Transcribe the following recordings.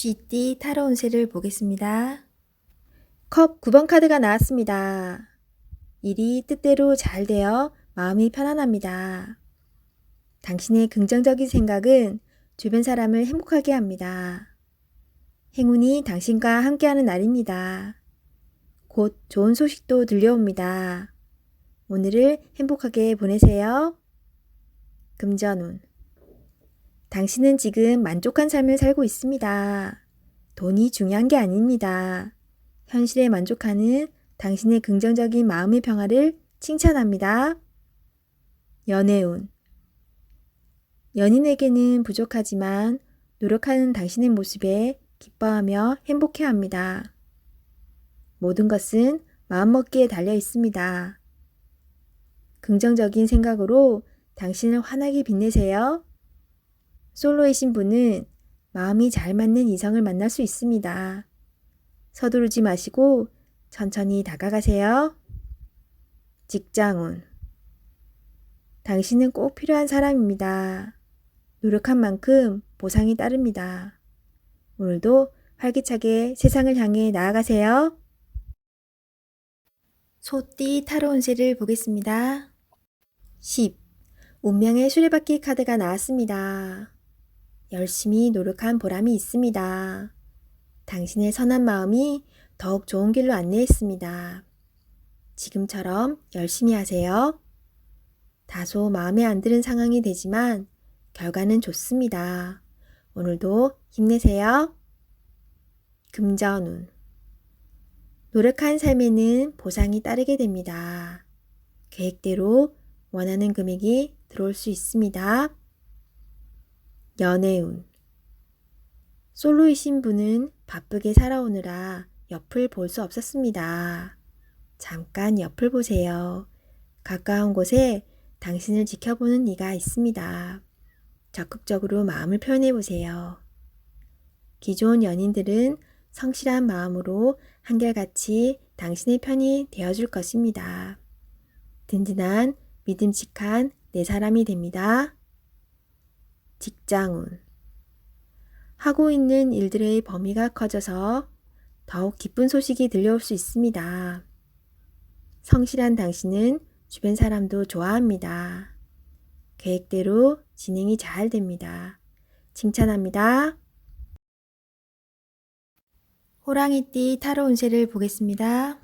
쥐띠 타로 운세를 보겠습니다. 컵 9번 카드가 나왔습니다. 일이 뜻대로 잘 되어 마음이 편안합니다. 당신의 긍정적인 생각은 주변 사람을 행복하게 합니다. 행운이 당신과 함께하는 날입니다. 곧 좋은 소식도 들려옵니다. 오늘을 행복하게 보내세요. 금전운. 당신은 지금 만족한 삶을 살고 있습니다. 돈이 중요한 게 아닙니다. 현실에 만족하는 당신의 긍정적인 마음의 평화를 칭찬합니다. 연애운. 연인에게는 부족하지만 노력하는 당신의 모습에 기뻐하며 행복해합니다. 모든 것은 마음먹기에 달려 있습니다. 긍정적인 생각으로 당신을 환하게 빛내세요. 솔로이신 분은 마음이 잘 맞는 이성을 만날 수 있습니다. 서두르지 마시고 천천히 다가가세요. 직장운. 당신은 꼭 필요한 사람입니다. 노력한 만큼 보상이 따릅니다. 오늘도 활기차게 세상을 향해 나아가세요. 소띠 타로 운세를 보겠습니다. 10. 운명의 수레바퀴 카드가 나왔습니다. 열심히 노력한 보람이 있습니다. 당신의 선한 마음이 더욱 좋은 길로 안내했습니다. 지금처럼 열심히 하세요. 다소 마음에 안 드는 상황이 되지만 결과는 좋습니다. 오늘도 힘내세요. 금전운. 노력한 삶에는 보상이 따르게 됩니다. 계획대로 원하는 금액이 들어올 수 있습니다. 연애운. 솔로이신 분은 바쁘게 살아오느라 옆을 볼 수 없었습니다. 잠깐 옆을 보세요. 가까운 곳에 당신을 지켜보는 이가 있습니다. 적극적으로 마음을 표현해 보세요. 기존 연인들은 성실한 마음으로 한결같이 당신의 편이 되어줄 것입니다. 든든한 믿음직한 내 사람이 됩니다. 직장운. 하고 있는 일들의 범위가 커져서 더욱 기쁜 소식이 들려올 수 있습니다. 성실한 당신은 주변 사람도 좋아합니다. 계획대로 진행이 잘 됩니다. 칭찬합니다. 호랑이띠 타로 운세를 보겠습니다.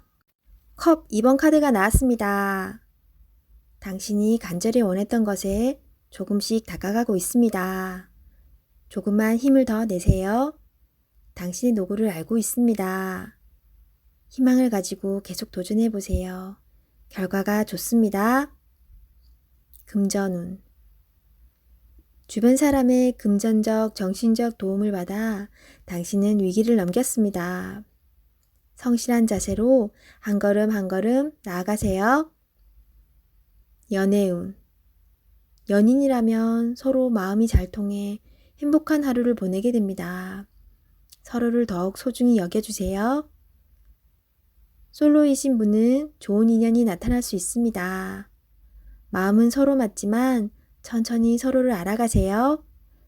컵 2번 카드가 나왔습니다. 당신이 간절히 원했던 것에 조금씩 다가가고 있습니다. 조금만 힘을 더 내세요. 당신의 노고를 알고 있습니다. 희망을 가지고 계속 도전해 보세요. 결과가 좋습니다. 금전운. 주변 사람의 금전적, 정신적 도움을 받아 당신은 위기를 넘겼습니다. 성실한 자세로 한 걸음 한 걸음 나아가세요. 연애운. 연인이라면 서로 마음이 잘 통해 행복한 하루를 보내게 됩니다. 서로를 더욱 소중히 여겨주세요. 솔로이신 분은 좋은 인연이 나타날 수 있습니다. 마음은 서로 맞지만 천천히 서로를 알아가세요.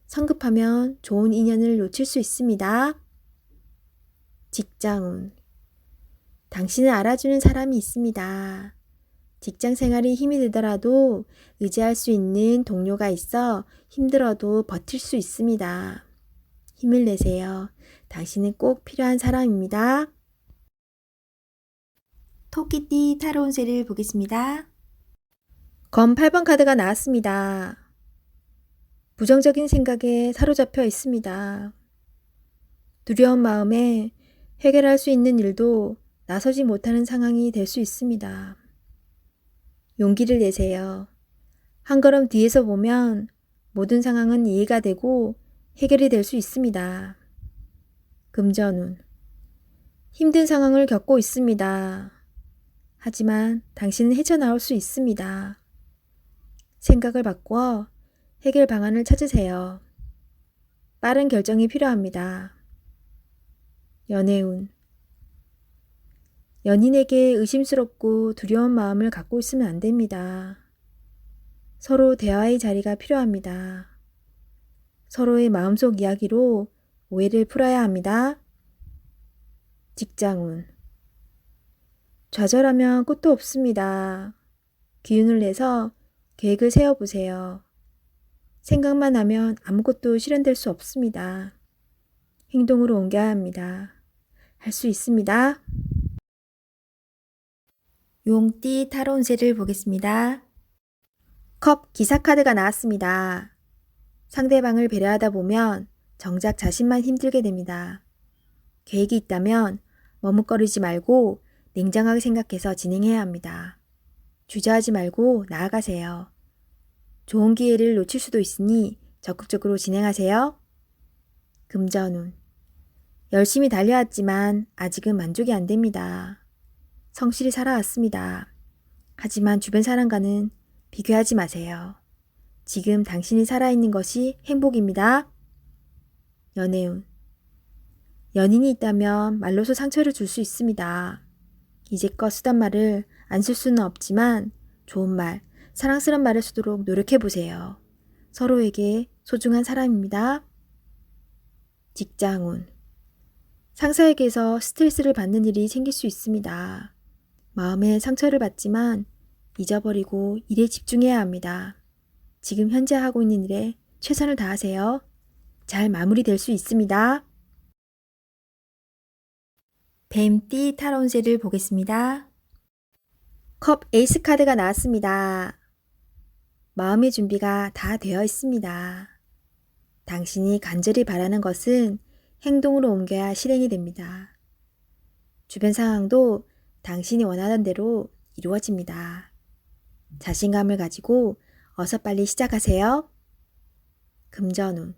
성급하면 좋은 인연을 놓칠 수 있습니다. 직장운. 당신을 알아주는 사람이 있습니다. 직장 생활이 힘이 들더라도 의지할 수 있는 동료가 있어 힘들어도 버틸 수 있습니다. 힘을 내세요. 당신은 꼭 필요한 사람입니다. 토끼띠 타로 운세를 보겠습니다. 검 8번 카드가 나왔습니다. 부정적인 생각에 사로잡혀 있습니다. 두려운 마음에 해결할 수 있는 일도 나서지 못하는 상황이 될 수 있습니다. 용기를 내세요. 한 걸음 뒤에서 보면 모든 상황은 이해가 되고 해결이 될 수 있습니다. 금전운. 힘든 상황을 겪고 있습니다. 하지만 당신은 헤쳐나올 수 있습니다. 생각을 바꾸어 해결 방안을 찾으세요. 빠른 결정이 필요합니다. 연애운. 연인에게 의심스럽고 두려운 마음을 갖고 있으면 안 됩니다. 서로 대화의 자리가 필요합니다. 서로의 마음속 이야기로 오해를 풀어야 합니다. 직장운. 좌절하면 끝도 없습니다. 기운을 내서 계획을 세워보세요. 생각만 하면 아무것도 실현될 수 없습니다. 행동으로 옮겨야 합니다. 할 수 있습니다. 용띠 타로 운세를 보겠습니다. 컵 기사 카드가 나왔습니다. 상대방을 배려하다 보면 정작 자신만 힘들게 됩니다. 계획이 있다면 머뭇거리지 말고 냉정하게 생각해서 진행해야 합니다. 주저하지 말고 나아가세요. 좋은 기회를 놓칠 수도 있으니 적극적으로 진행하세요. 금전운. 열심히 달려왔지만 아직은 만족이 안 됩니다. 성실히 살아왔습니다. 하지만 주변 사람과는 비교하지 마세요. 지금 당신이 살아있는 것이 행복입니다. 연애운. 연인이 있다면 말로서 상처를 줄 수 있습니다. 이제껏 쓰던 말을 안 쓸 수는 없지만 좋은 말, 사랑스러운 말을 쓰도록 노력해보세요. 서로에게 소중한 사람입니다. 직장운. 상사에게서 스트레스를 받는 일이 생길 수 있습니다. 마음에 상처를 받지만 잊어버리고 일에 집중해야 합니다. 지금 현재 하고 있는 일에 최선을 다하세요. 잘 마무리될 수 있습니다. 뱀띠 타로 운세를 보겠습니다. 컵 에이스 카드가 나왔습니다. 마음의 준비가 다 되어 있습니다. 당신이 간절히 바라는 것은 행동으로 옮겨야 실행이 됩니다. 주변 상황도 당신이 원하는 대로 이루어집니다. 자신감을 가지고 어서 빨리 시작하세요. 금전운.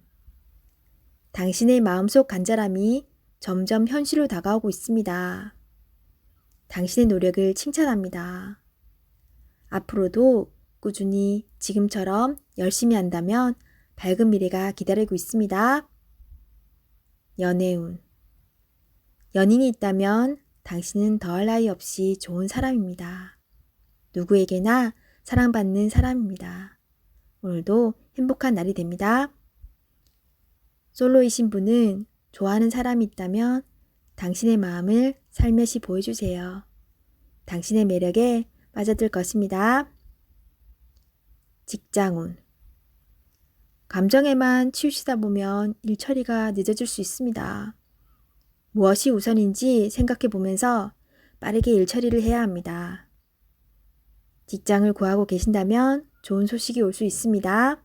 당신의 마음속 간절함이 점점 현실로 다가오고 있습니다. 당신의 노력을 칭찬합니다. 앞으로도 꾸준히 지금처럼 열심히 한다면 밝은 미래가 기다리고 있습니다. 연애운. 연인이 있다면 당신은 더할 나위 없이 좋은 사람입니다. 누구에게나 사랑받는 사람입니다. 오늘도 행복한 날이 됩니다. 솔로이신 분은 좋아하는 사람이 있다면 당신의 마음을 살며시 보여주세요. 당신의 매력에 빠져들 것입니다. 직장운. 감정에만 치우치다 보면 일 처리가 늦어질 수 있습니다. 무엇이 우선인지 생각해 보면서 빠르게 일 처리를 해야 합니다. 직장을 구하고 계신다면 좋은 소식이 올 수 있습니다.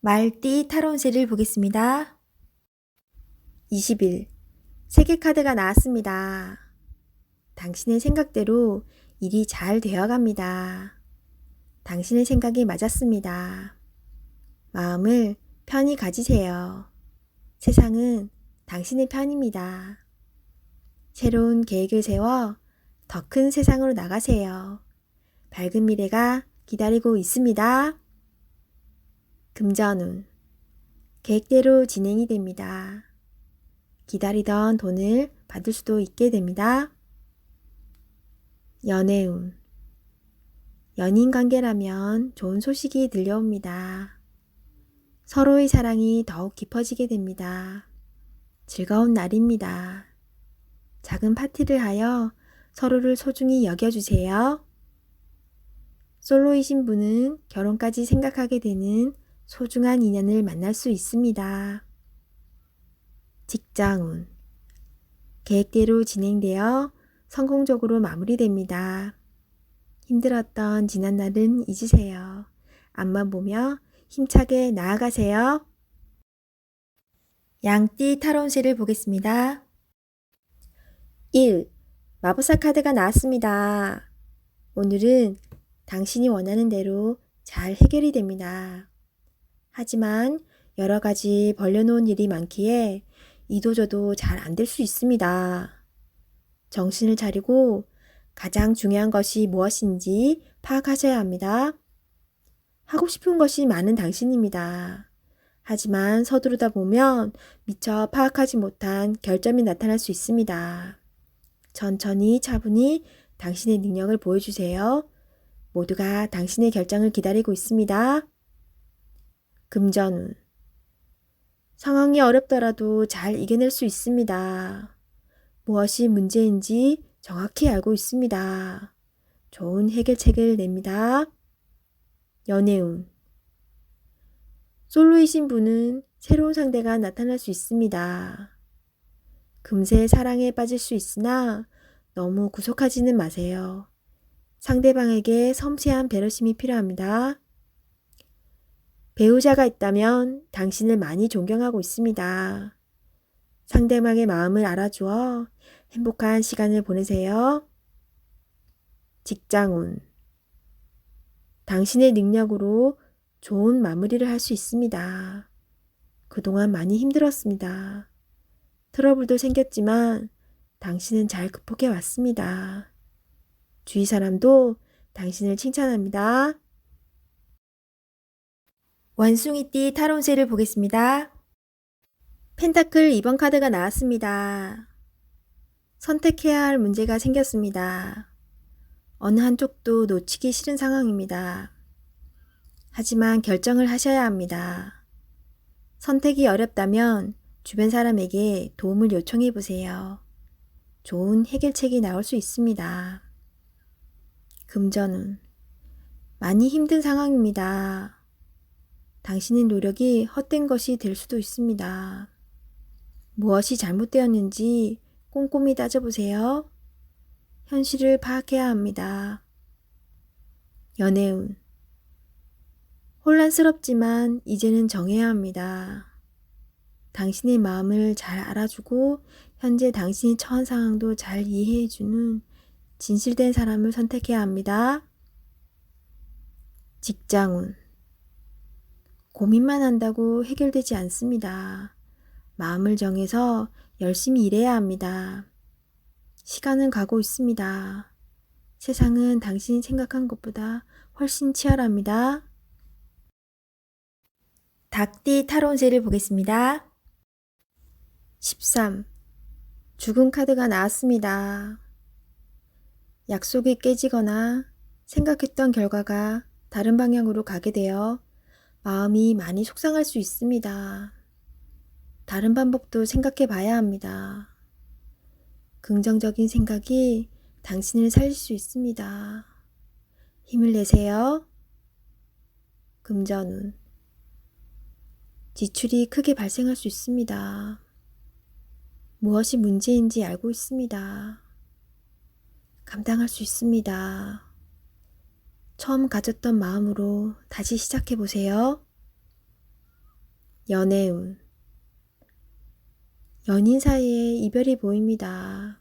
말띠 타로 운세를 보겠습니다. 20일 세계 카드가 나왔습니다. 당신의 생각대로 일이 잘 되어갑니다. 당신의 생각이 맞았습니다. 마음을 편히 가지세요. 세상은 당신의 편입니다. 새로운 계획을 세워 더 큰 세상으로 나가세요. 밝은 미래가 기다리고 있습니다. 금전운. 계획대로 진행이 됩니다. 기다리던 돈을 받을 수도 있게 됩니다. 연애운. 연인 관계라면 좋은 소식이 들려옵니다. 서로의 사랑이 더욱 깊어지게 됩니다. 즐거운 날입니다. 작은 파티를 하여 서로를 소중히 여겨주세요. 솔로이신 분은 결혼까지 생각하게 되는 소중한 인연을 만날 수 있습니다. 직장운. 계획대로 진행되어 성공적으로 마무리됩니다. 힘들었던 지난날은 잊으세요. 앞만 보며 힘차게 나아가세요. 양띠 타로 운세를 보겠습니다. 1. 마법사 카드가 나왔습니다. 오늘은 당신이 원하는 대로 잘 해결이 됩니다. 하지만 여러 가지 벌려놓은 일이 많기에 이도저도 잘 안 될 수 있습니다. 정신을 차리고 가장 중요한 것이 무엇인지 파악하셔야 합니다. 하고 싶은 것이 많은 당신입니다. 하지만 서두르다 보면 미처 파악하지 못한 결점이 나타날 수 있습니다. 천천히 차분히 당신의 능력을 보여주세요. 모두가 당신의 결정을 기다리고 있습니다. 금전운. 상황이 어렵더라도 잘 이겨낼 수 있습니다. 무엇이 문제인지 정확히 알고 있습니다. 좋은 해결책을 냅니다. 연애운. 솔로이신 분은 새로운 상대가 나타날 수 있습니다. 금세 사랑에 빠질 수 있으나 너무 구속하지는 마세요. 상대방에게 섬세한 배려심이 필요합니다. 배우자가 있다면 당신을 많이 존경하고 있습니다. 상대방의 마음을 알아주어 행복한 시간을 보내세요. 직장운. 당신의 능력으로 좋은 마무리를 할 수 있습니다. 그동안 많이 힘들었습니다. 트러블도 생겼지만 당신은 잘 극복해 왔습니다. 주위 사람도 당신을 칭찬합니다. 원숭이띠 타로운세를 보겠습니다. 펜타클 2번 카드가 나왔습니다. 선택해야 할 문제가 생겼습니다. 어느 한쪽도 놓치기 싫은 상황입니다. 하지만 결정을 하셔야 합니다. 선택이 어렵다면 주변 사람에게 도움을 요청해 보세요. 좋은 해결책이 나올 수 있습니다. 금전운. 많이 힘든 상황입니다. 당신의 노력이 헛된 것이 될 수도 있습니다. 무엇이 잘못되었는지 꼼꼼히 따져보세요. 현실을 파악해야 합니다. 연애운. 혼란스럽지만 이제는 정해야 합니다. 당신의 마음을 잘 알아주고 현재 당신이 처한 상황도 잘 이해해주는 진실된 사람을 선택해야 합니다. 직장운. 고민만 한다고 해결되지 않습니다. 마음을 정해서 열심히 일해야 합니다. 시간은 가고 있습니다. 세상은 당신이 생각한 것보다 훨씬 치열합니다. 닭띠 타로운세를 보겠습니다. 13. 죽은 카드가 나왔습니다. 약속이 깨지거나 생각했던 결과가 다른 방향으로 가게 되어 마음이 많이 속상할 수 있습니다. 다른 방법도 생각해 봐야 합니다. 긍정적인 생각이 당신을 살릴 수 있습니다. 힘을 내세요. 금전운. 지출이 크게 발생할 수 있습니다. 무엇이 문제인지 알고 있습니다. 감당할 수 있습니다. 처음 가졌던 마음으로 다시 시작해 보세요. 연애운. 연인 사이에 이별이 보입니다.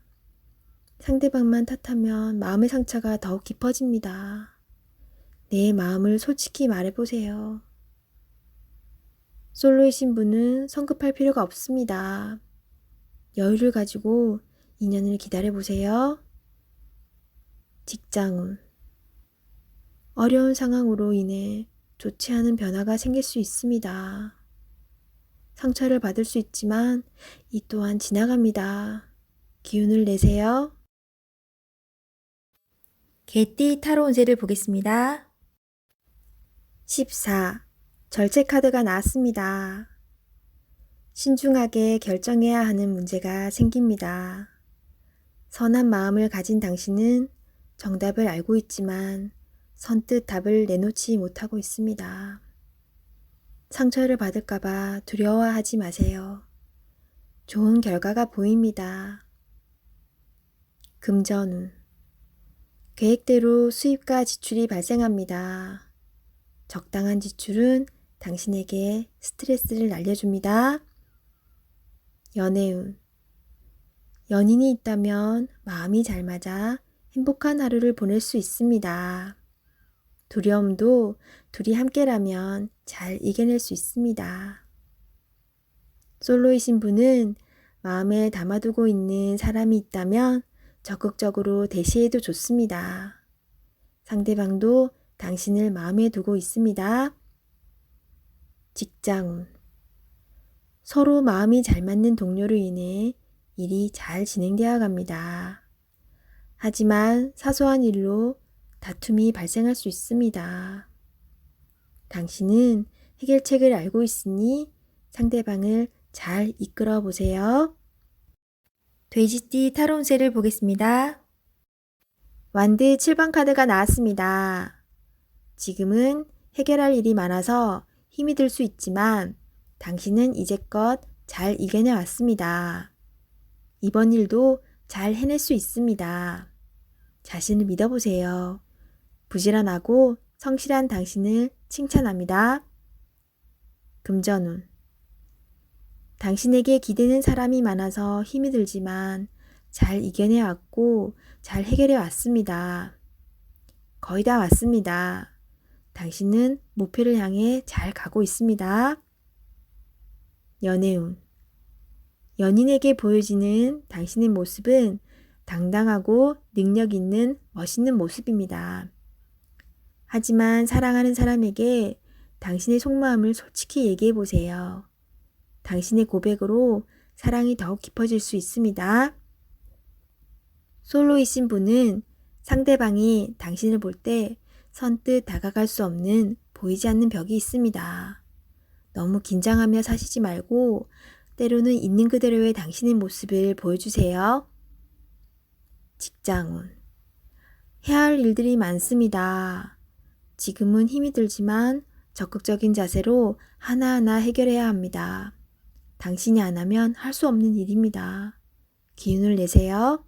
상대방만 탓하면 마음의 상처가 더욱 깊어집니다. 내 마음을 솔직히 말해보세요. 솔로이신 분은 성급할 필요가 없습니다. 여유를 가지고 인연을 기다려보세요. 직장운. 어려운 상황으로 인해 좋지 않은 변화가 생길 수 있습니다. 상처를 받을 수 있지만 이 또한 지나갑니다. 기운을 내세요. 개띠 타로운세를 보겠습니다. 14. 절제 카드가 나왔습니다. 신중하게 결정해야 하는 문제가 생깁니다. 선한 마음을 가진 당신은 정답을 알고 있지만 선뜻 답을 내놓지 못하고 있습니다. 상처를 받을까봐 두려워하지 마세요. 좋은 결과가 보입니다. 금전운. 계획대로 수입과 지출이 발생합니다. 적당한 지출은 당신에게 스트레스를 날려줍니다. 연애운. 연인이 있다면 마음이 잘 맞아 행복한 하루를 보낼 수 있습니다. 두려움도 둘이 함께라면 잘 이겨낼 수 있습니다. 솔로이신 분은 마음에 담아두고 있는 사람이 있다면 적극적으로 대시해도 좋습니다. 상대방도 당신을 마음에 두고 있습니다. 직장운. 서로 마음이 잘 맞는 동료로 인해 일이 잘 진행되어 갑니다. 하지만 사소한 일로 다툼이 발생할 수 있습니다. 당신은 해결책을 알고 있으니 상대방을 잘 이끌어 보세요. 돼지띠 타로운세를 보겠습니다. 완드 7번 카드가 나왔습니다. 지금은 해결할 일이 많아서 힘이 들 수 있지만 당신은 이제껏 잘 이겨내 왔습니다. 이번 일도 잘 해낼 수 있습니다. 자신을 믿어보세요. 부지런하고 성실한 당신을 칭찬합니다. 금전운. 당신에게 기대는 사람이 많아서 힘이 들지만 잘 이겨내 왔고 잘 해결해 왔습니다. 거의 다 왔습니다. 당신은 목표를 향해 잘 가고 있습니다. 연애운. 연인에게 보여지는 당신의 모습은 당당하고 능력 있는 멋있는 모습입니다. 하지만 사랑하는 사람에게 당신의 속마음을 솔직히 얘기해 보세요. 당신의 고백으로 사랑이 더욱 깊어질 수 있습니다. 솔로이신 분은 상대방이 당신을 볼 때 선뜻 다가갈 수 없는 보이지 않는 벽이 있습니다. 너무 긴장하며 사시지 말고 때로는 있는 그대로의 당신의 모습을 보여주세요. 직장운. 해야 할 일들이 많습니다. 지금은 힘이 들지만 적극적인 자세로 하나하나 해결해야 합니다. 당신이 안 하면 할 수 없는 일입니다. 기운을 내세요.